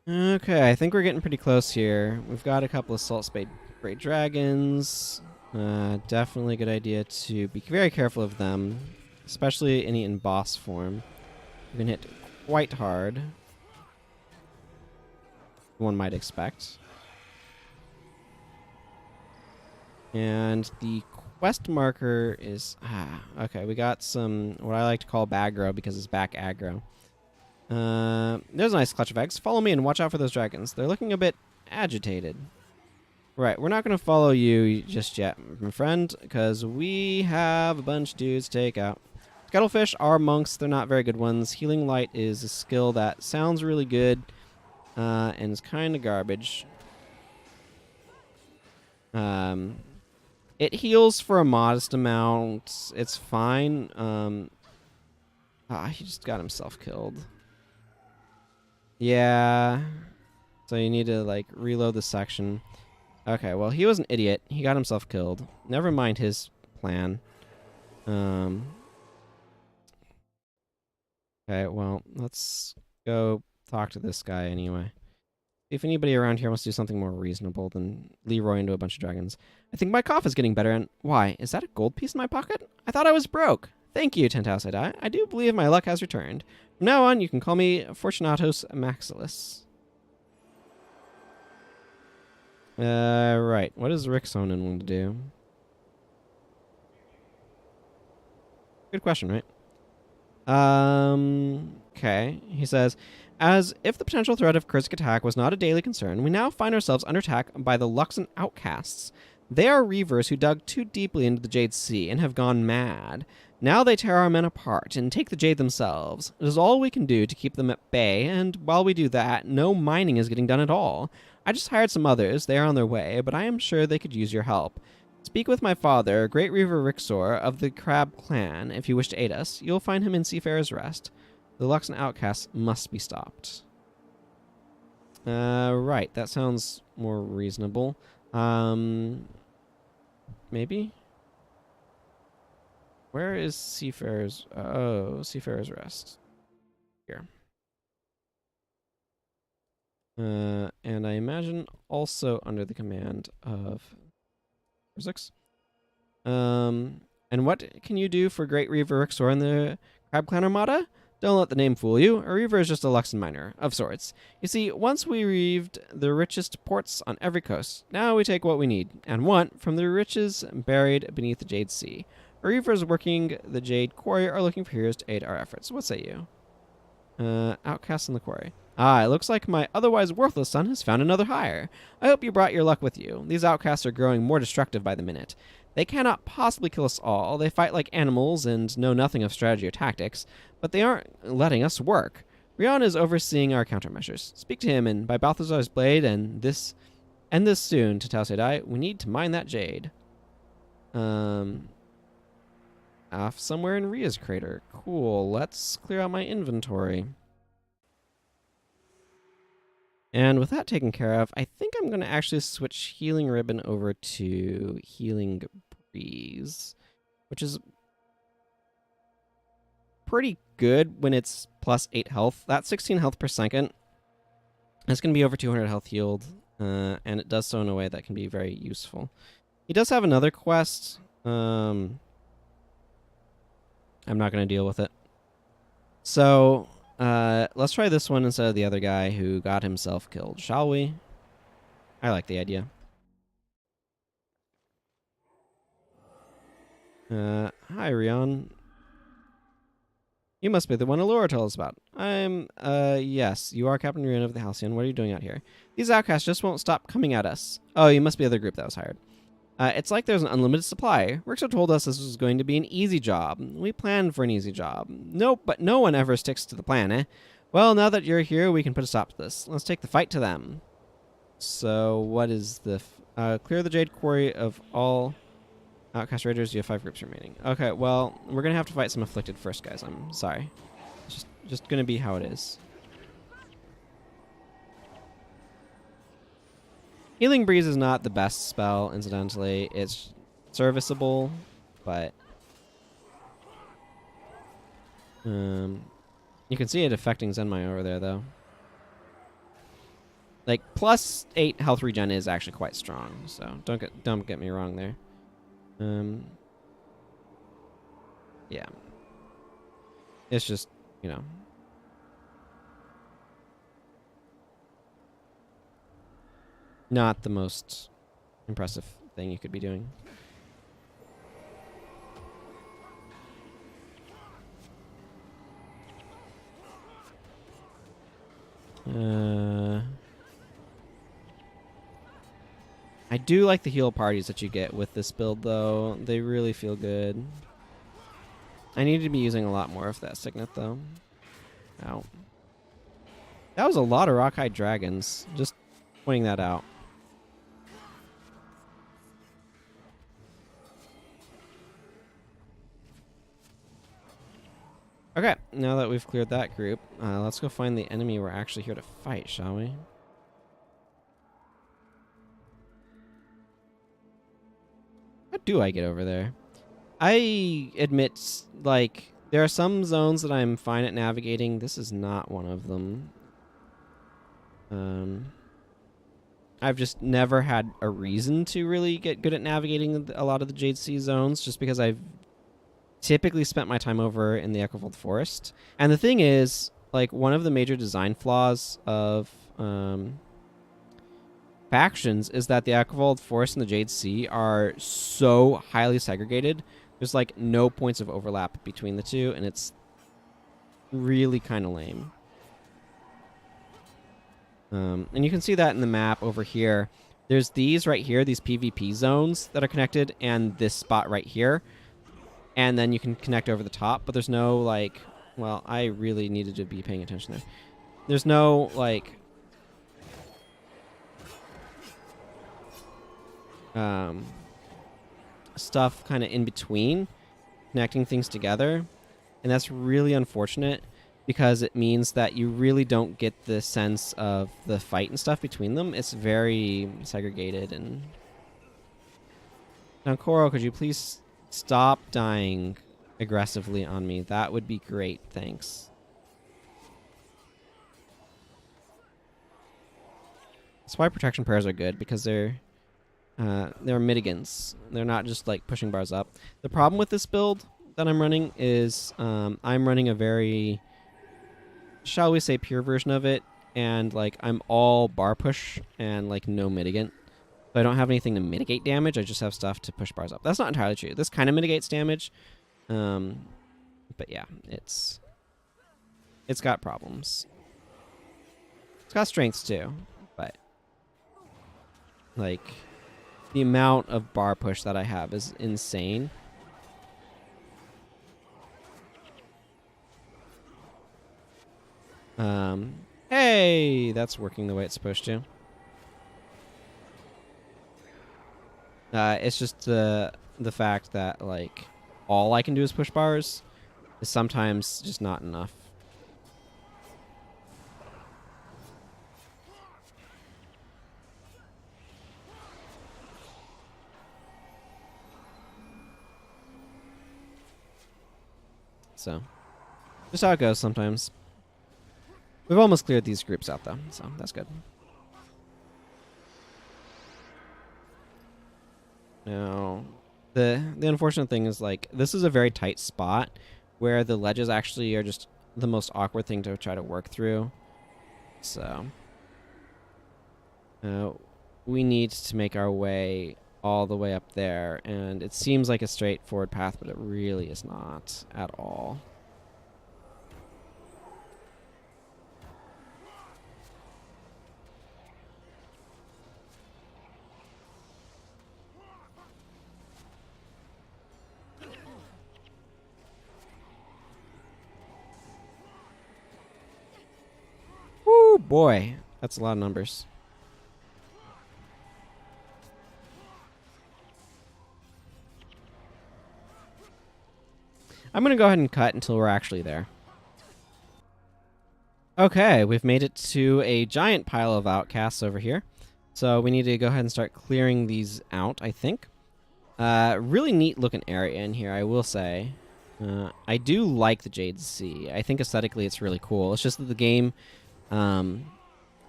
Okay, I think we're getting pretty close here. We've got a couple of Salt Spade Great Dragons. Definitely a good idea to be very careful of them, especially any in boss form. You can hit quite hard. One might expect. And the quest marker is... okay, we got some, what I like to call baggro because it's back aggro. There's a nice clutch of eggs. Follow me and watch out for those dragons. They're looking a bit agitated. Right, we're not going to follow you just yet, my friend, because we have a bunch of dudes to take out. Scuttlefish are monks. They're not very good ones. Healing Light is a skill that sounds really good and is kind of garbage. It heals for a modest amount. It's fine. He just got himself killed. Yeah. So you need to, like, reload the section. Okay, well, he was an idiot. He got himself killed. Never mind his plan. Okay, well, let's go talk to this guy anyway. If anybody around here wants to do something more reasonable than Leroy into a bunch of dragons. I think my cough is getting better, and why? Is that a gold piece in my pocket? I thought I was broke. Thank you, Tentou Seidai. I do believe my luck has returned. From now on, you can call me Fortunatus Maximus. Right. What does Rick Sonnen want to do? Good question, right? Okay. He says, as if the potential threat of Kursk attack was not a daily concern, we now find ourselves under attack by the Luxon outcasts. They are reavers who dug too deeply into the Jade Sea and have gone mad. Now they tear our men apart and take the Jade themselves. It is all we can do to keep them at bay, and while we do that, no mining is getting done at all. I just hired some others. They are on their way, but I am sure they could use your help. Speak with my father, Great Reaver Rixor of the Crab Clan, if you wish to aid us. You'll find him in Seafarer's Rest. The Luxon outcasts must be stopped. Right. That sounds more reasonable. Maybe? Where is Seafarer's... Oh, Seafarer's Rest. Here. And I imagine also under the command of... Zix. And what can you do for Great Reaver Rixor and the Crab Clan Armada? Don't let the name fool you. A reaver is just a Luxon miner, of sorts. You see, once we reaved the richest ports on every coast. Now we take what we need, and want, from the riches buried beneath the Jade Sea. Our reavers working the Jade Quarry are looking for heroes to aid our efforts. What say you? Outcasts in the quarry. It looks like my otherwise worthless son has found another hire. I hope you brought your luck with you. These outcasts are growing more destructive by the minute. They cannot possibly kill us all. They fight like animals and know nothing of strategy or tactics, but they aren't letting us work. Rion is overseeing our countermeasures. Speak to him, and by Balthazar's blade and this soon, Tentou Seidai, we need to mine that jade. Off somewhere in Ria's crater. Cool. Let's clear out my inventory. And with that taken care of, I think I'm going to actually switch Healing Ribbon over to Healing Breeze, which is pretty good when it's plus 8 health. That's 16 health per second. It's going to be over 200 health healed, and it does so in a way that can be very useful. He does have another quest. I'm not going to deal with it. So... let's try this one instead of the other guy who got himself killed, shall we? I like the idea. Hi, Rion. You must be the one Allura told us about. Yes, you are Captain Rion of the Halcyon. What are you doing out here? These outcasts just won't stop coming at us. Oh, you must be the other group that was hired. It's like there's an unlimited supply. Rixo told us this was going to be an easy job. We planned for an easy job. Nope, but no one ever sticks to the plan, eh? Well, now that you're here, we can put a stop to this. Let's take the fight to them. So, what is the... clear the Jade Quarry of all outcast raiders. You have 5 groups remaining. Okay, well, we're going to have to fight some afflicted first, guys. I'm sorry. It's just going to be how it is. Healing Breeze is not the best spell, incidentally. It's serviceable, but... you can see it affecting Zenmai over there, though. Like, plus 8 health regen is actually quite strong, so don't get me wrong there. Yeah. It's just, you know. Not the most impressive thing you could be doing. I do like the heal parties that you get with this build, though. They really feel good. I need to be using a lot more of that signet, though. Ow. That was a lot of Rockeye Dragons. Just pointing that out. Okay, now that we've cleared that group, let's go find the enemy we're actually here to fight, shall we? How do I get over there? I admit, like, there are some zones that I'm fine at navigating. This is not one of them. I've just never had a reason to really get good at navigating a lot of the Jade Sea zones, just because I've typically spent my time over in the Echofold Forest. And the thing is, like, one of the major design flaws of factions is that the Echofold Forest and the Jade Sea are so highly segregated. There's, like, no points of overlap between the two, and it's really kind of lame. And you can see that in the map over here. There's these right here, these PvP zones that are connected, and this spot right here. And then you can connect over the top, but there's no, like... Well, I really needed to be paying attention there. There's no, like... stuff kind of in between, connecting things together. And that's really unfortunate, because it means that you really don't get the sense of the fight and stuff between them. It's very segregated. And now, Koro, could you please stop dying aggressively on me? That would be great. Thanks. That's why protection prayers are good, because they're mitigants. They're not just like pushing bars up. The problem with this build that I'm running is I'm running a very, shall we say, pure version of it, and like I'm all bar push and like no mitigant. So I don't have anything to mitigate damage. I just have stuff to push bars up. That's not entirely true. This kind of mitigates damage, but yeah, it's got problems. It's got strengths too, but like the amount of bar push that I have is insane. Hey, that's working the way it's supposed to. It's just the fact that, like, all I can do is push bars is sometimes just not enough. So, just how it goes sometimes. We've almost cleared these groups out, though, so that's good. Now, the unfortunate thing is, like, this is a very tight spot where the ledges actually are just the most awkward thing to try to work through. So, we need to make our way all the way up there, and it seems like a straightforward path, but it really is not at all. Woo, boy, that's a lot of numbers. I'm going to go ahead and cut until we're actually there. Okay, we've made it to a giant pile of outcasts over here. So we need to go ahead and start clearing these out, I think. Really neat looking area in here, I will say. I do like the Jade Sea. I think aesthetically it's really cool. It's just that the game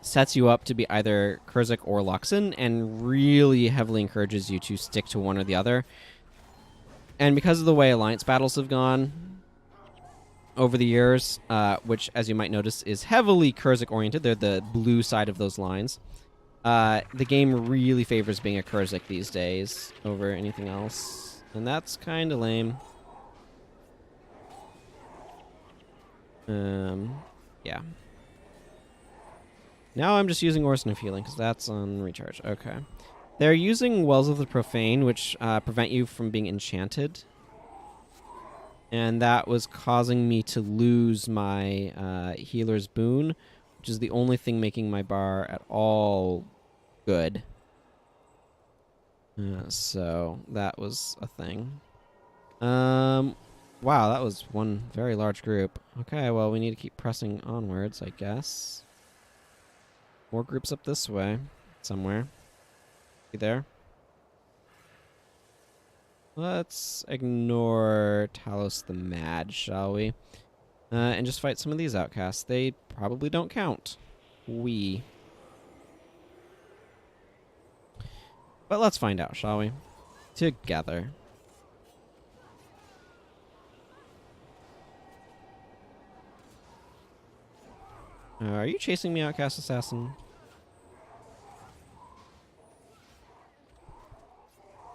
sets you up to be either Kurzik or Luxon, and really heavily encourages you to stick to one or the other. And because of the way alliance battles have gone over the years, which, as you might notice, is heavily Kurzik oriented. They're the blue side of those lines. The game really favors being a Kurzik these days over anything else. And that's kind of lame. Yeah. Now I'm just using Orson of Healing, because that's on recharge. Okay. They're using Wells of the Profane, which prevent you from being enchanted. And that was causing me to lose my Healer's Boon, which is the only thing making my bar at all good. So that was a thing. Wow, that was one very large group. Okay, well, we need to keep pressing onwards, I guess. More groups up this way, somewhere. You there? Let's ignore Talos the Mad, shall we? And just fight some of these outcasts. They probably don't count. But let's find out, shall we? Together. Are you chasing me, Outcast Assassin?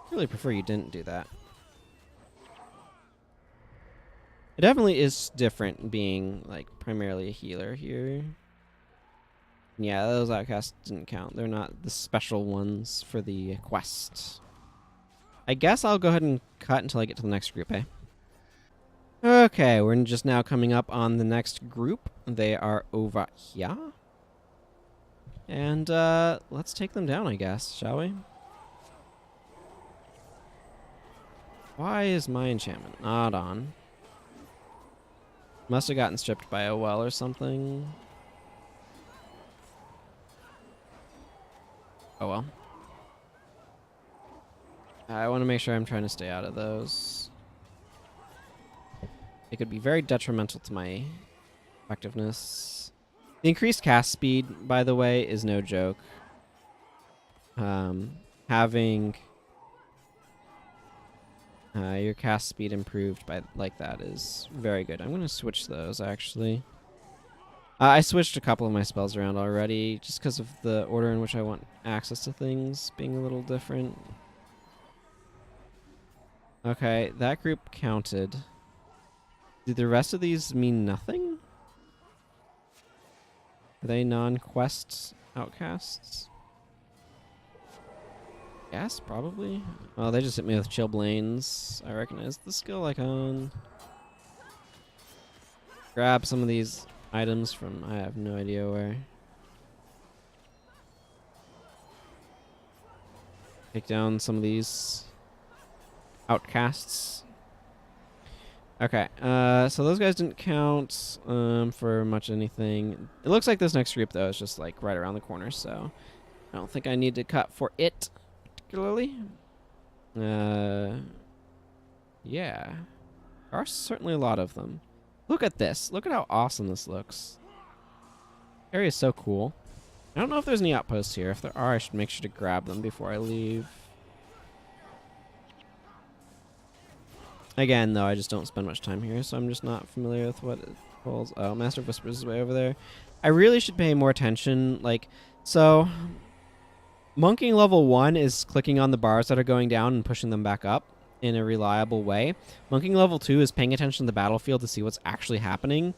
I really prefer you didn't do that. It definitely is different being, like, primarily a healer here. Yeah, those outcasts didn't count. They're not the special ones for the quest. I guess I'll go ahead and cut until I get to the next group, eh? Okay, we're just now coming up on the next group. They are over here. And, let's take them down, I guess, shall we? Why is my enchantment not on? Must have gotten stripped by a well or something. Oh well. I want to make sure I'm trying to stay out of those. It could be very detrimental to my effectiveness. The increased cast speed, by the way, is no joke. Having your cast speed improved by like that is very good. I'm going to switch those, actually. I switched a couple of my spells around already, just because of the order in which I want access to things being a little different. Okay, that group counted. Do the rest of these mean nothing? Are they non-quest outcasts? Yes, probably. Oh, they just hit me with Chillblains. I recognize the skill icon. Grab some of these items from I have no idea where. Take down some of these outcasts. Okay, so those guys didn't count for much anything. It looks like this next group, though, is just like right around the corner, so I don't think I need to cut for it particularly. Yeah. There are certainly a lot of them. Look at this. Look at how awesome this looks. The area is so cool. I don't know if there's any outposts here. If there are, I should make sure to grab them before I leave. Again, though, I just don't spend much time here, so I'm just not familiar with what it calls. Oh, Master of Whispers is way over there. I really should pay more attention. Like, so monking level 1 is clicking on the bars that are going down and pushing them back up in a reliable way. Monking level 2 is paying attention to the battlefield to see what's actually happening,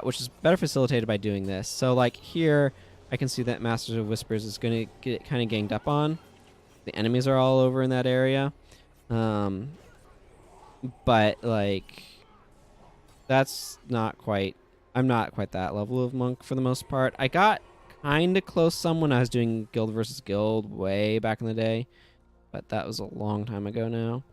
which is better facilitated by doing this. So, like, here, I can see that Masters of Whispers is going to get kind of ganged up on. The enemies are all over in that area. But, like, that's not quite... I'm not quite that level of monk for the most part. I got kind of close some when I was doing guild versus guild way back in the day. But that was a long time ago now.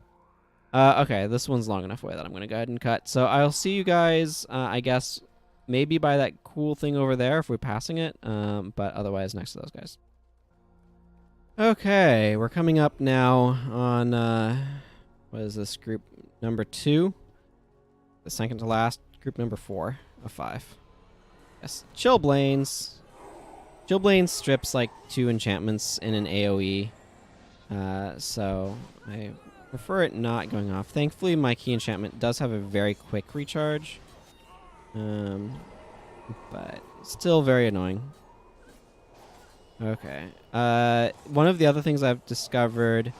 Okay, this one's long enough away that I'm going to go ahead and cut. So I'll see you guys, I guess, maybe by that cool thing over there if we're passing it. But otherwise, next to those guys. Okay, we're coming up now on... what is this? Group number 2. The second to last. Group number 4 of 5. Yes. Chillblains. Chillblains strips like 2 enchantments in an AoE. So I prefer it not going off. Thankfully, my key enchantment does have a very quick recharge. But still very annoying. Okay. One of the other things I've discovered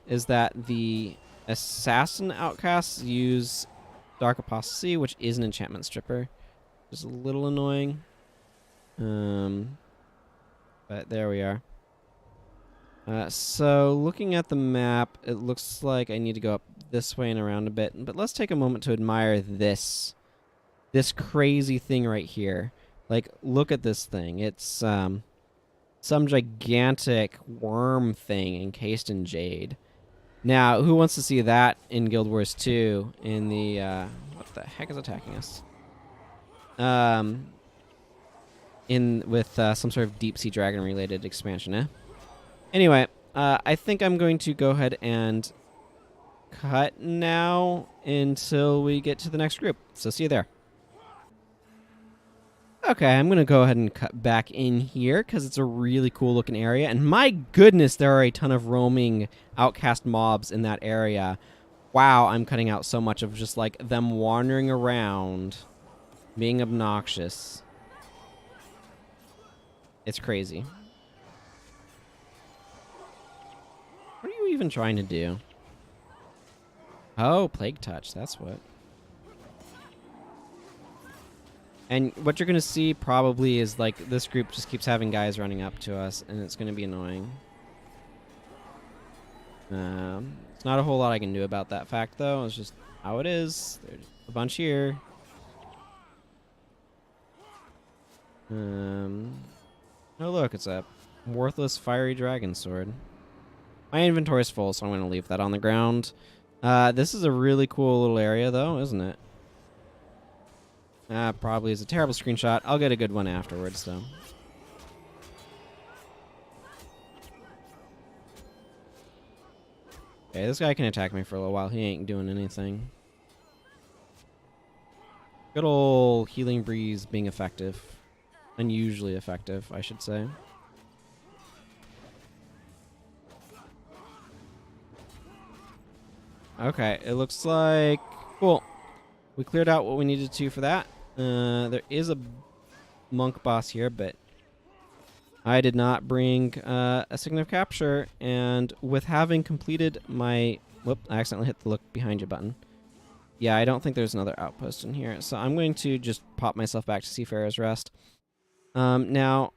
is that the assassin outcasts use Dark Apostasy, which is an enchantment stripper. Just a little annoying. But there we are. So looking at the map, it looks like I need to go up this way and around a bit. But let's take a moment to admire this crazy thing right here. Like, look at this thing. It's some gigantic worm thing encased in jade. Now, who wants to see that in Guild Wars 2 in the what the heck is attacking us? With some sort of deep sea dragon related expansion, eh? Anyway, I think I'm going to go ahead and cut now until we get to the next group. So see you there. Okay, I'm going to go ahead and cut back in here because it's a really cool looking area. And my goodness, there are a ton of roaming outcast mobs in that area. Wow, I'm cutting out so much of just like them wandering around, being obnoxious. It's crazy. What are you even trying to do? Oh, Plague Touch, that's what. And what you're going to see probably is, like, this group just keeps having guys running up to us, and it's going to be annoying. It's not a whole lot I can do about that fact, though. It's just how it is. There's a bunch here. Oh, look, it's a worthless fiery dragon sword. My inventory is full, so I'm going to leave that on the ground. This is a really cool little area, though, isn't it? Probably is a terrible screenshot. I'll get a good one afterwards, though. Okay, this guy can attack me for a little while. He ain't doing anything. Good old healing breeze being effective. Unusually effective, I should say. Okay, it looks like... Cool. We cleared out what we needed to for that. There is a monk boss here, but I did not bring a Sign of Capture, and with having completed my... Whoop, I accidentally hit the look behind you button. Yeah, I don't think there's another outpost in here, so I'm going to just pop myself back to Seafarer's Rest. Now,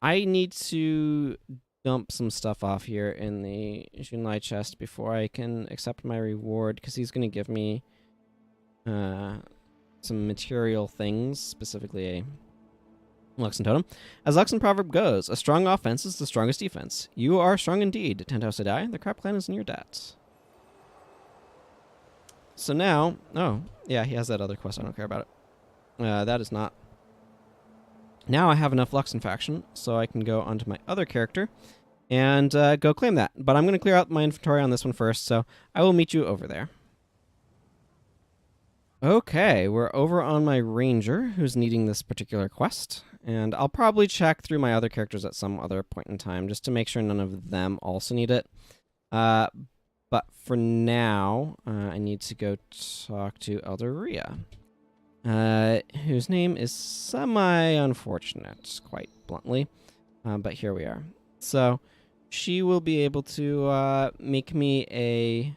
I need to dump some stuff off here in the Junlai chest before I can accept my reward, because he's going to give me some material things, specifically a Luxon totem. As Luxon proverb goes, a strong offense is the strongest defense. You are strong indeed, Tentou Seidai. The crab clan is in your debt. So now... Oh, yeah, he has that other quest. I don't care about it. That is not... Now I have enough Luxon Faction, so I can go onto my other character and go claim that. But I'm going to clear out my inventory on this one first, so I will meet you over there. Okay, we're over on my ranger, who's needing this particular quest. And I'll probably check through my other characters at some other point in time, just to make sure none of them also need it. But for now, I need to go talk to Elderia. Whose name is semi-unfortunate, quite bluntly. But here we are. So, she will be able to make me a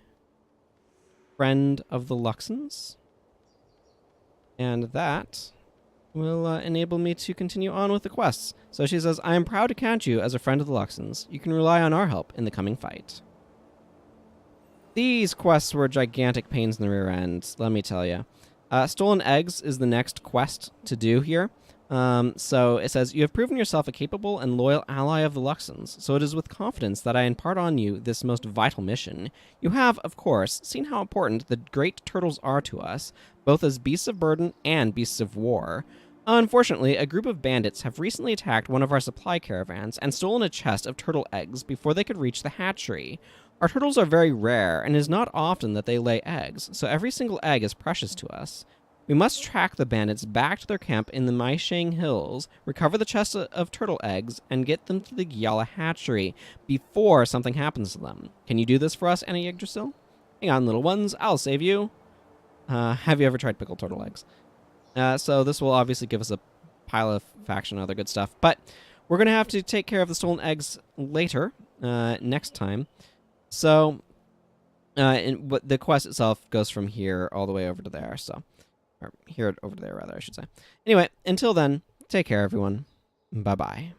friend of the Luxons. And that will enable me to continue on with the quests. So she says, I am proud to count you as a friend of the Luxons. You can rely on our help in the coming fight. These quests were gigantic pains in the rear end, let me tell you. Stolen Eggs is the next quest to do here. So it says, you have proven yourself a capable and loyal ally of the Luxons, so it is with confidence that I impart on you this most vital mission. You have, of course, seen how important the great turtles are to us, both as beasts of burden and beasts of war. Unfortunately, a group of bandits have recently attacked one of our supply caravans and stolen a chest of turtle eggs before they could reach the hatchery. Our turtles are very rare, and it is not often that they lay eggs, so every single egg is precious to us. We must track the bandits back to their camp in the Maishang Hills, recover the chest of turtle eggs, and get them to the Gyala hatchery before something happens to them. Can you do this for us, Anna Yggdrasil? Hang on, little ones. I'll save you. Have you ever tried pickled turtle eggs? So this will obviously give us a pile of faction and other good stuff. But we're going to have to take care of the stolen eggs later, next time. So the quest itself goes from here all the way over to there. So, or here over to there, rather, I should say. Anyway, until then, take care, everyone. Bye-bye.